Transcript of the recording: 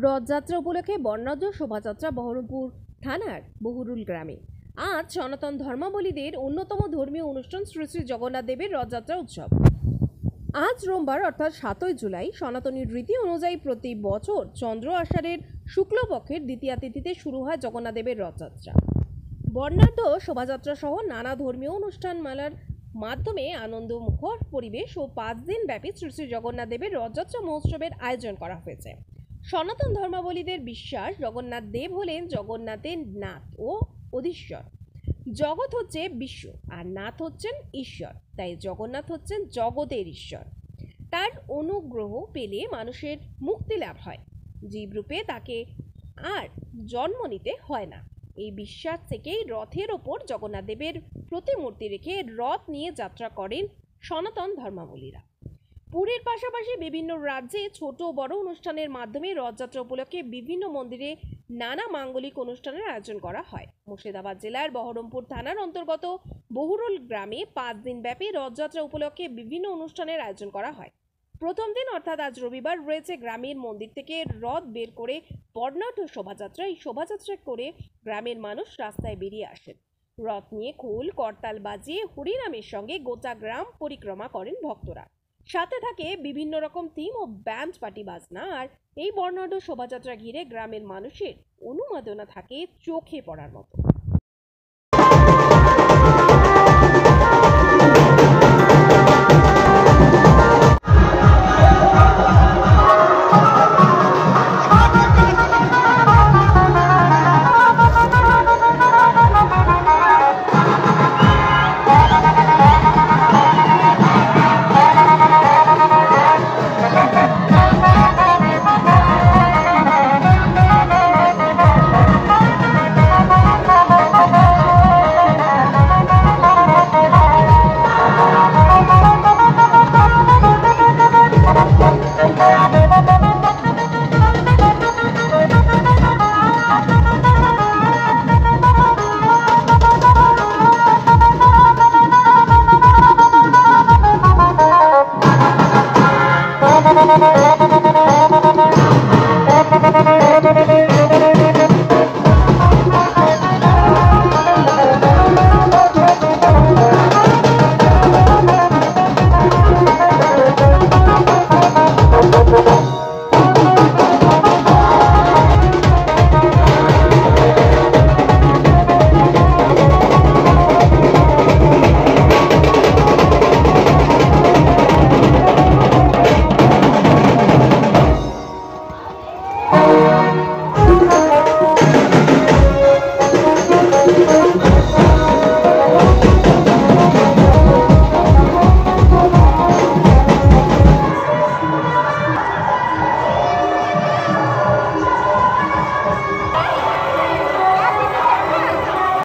রথযাত্রা উপলক্ষে বর্ণাঢ্য শোভাযাত্রা বহরমপুর থানার বহুরুল গ্রামে। আজ সনাতন ধর্মাবলীদের অন্যতম ধর্মীয় অনুষ্ঠান শ্রী শ্রী জগন্নাথ দেবের রথযাত্রা উৎসব। আজ রোববার অর্থাৎ 7ই জুলাই সনাতনী রীতি অনুযায়ী প্রতি বছর চন্দ্র আষাঢ়ের শুক্লপক্ষের দ্বিতীয়া তিথিতে শুরু হয় জগন্নাথ দেবের রথযাত্রা। বর্ণাঢ্য শোভাযাত্রা সহ নানা ধর্মীয় অনুষ্ঠান মেলার মাধ্যমে আনন্দমুখর পরিবেশ ও 5 দিন ব্যাপী শ্রী শ্রী জগন্নাথ দেবের রথযাত্রা মহোৎসবের আয়োজন করা হয়েছে। সনাতন ধর্মাবলীদের বিশ্বাস জগন্নাথ দেব হলেন জগন্নাথের নাথ ও অধীশ্বর। জগৎ হচ্ছে বিশ্ব আর নাথ হচ্ছেন ঈশ্বর, তাই জগন্নাথ হচ্ছেন জগতের ঈশ্বর। তার অনুগ্রহ পেলে মানুষের মুক্তি লাভ হয়, জীবরূপে তাকে আর জন্ম নিতে হয় না। এই বিশ্বাস থেকেই রথের ওপর জগন্নাথ দেবের প্রতিমূর্তি রেখে রথ নিয়ে যাত্রা করেন সনাতন ধর্মাবলীরা। পুরীর পাশাপাশি বিভিন্ন রাজ্যে ছোট বড় অনুষ্ঠানের মাধ্যমে রথযাত্রা উপলক্ষে বিভিন্ন মন্দিরে নানা মাঙ্গলিক অনুষ্ঠানের আয়োজন করা হয়। মুর্শিদাবাদ জেলার বহরমপুর থানার অন্তর্গত বহুরুল গ্রামে 5 দিন ব্যাপী রথযাত্রা উপলক্ষে বিভিন্ন অনুষ্ঠানের আয়োজন করা হয়। প্রথম দিন অর্থাৎ আজ রবিবার রয়েছে গ্রামের মন্দির থেকে রথ বের করে বর্ণাঢ্য শোভাযাত্রা। এই শোভাযাত্রা করে গ্রামের মানুষ রাস্তায় বেরিয়ে আসেন। রথ নিয়ে খোল করতাল বাজিয়ে হরিনামের সঙ্গে গোটা গ্রাম পরিক্রমা করেন ভক্তরা। সাথে থাকে বিভিন্ন রকম থিম ও ব্যান্ড পার্টি বাজনা। আর এই বর্ণাঢ্য শোভাযাত্রা ঘিরে গ্রামের মানুষের অনুমোদনা থাকে চোখে পড়ার মতো।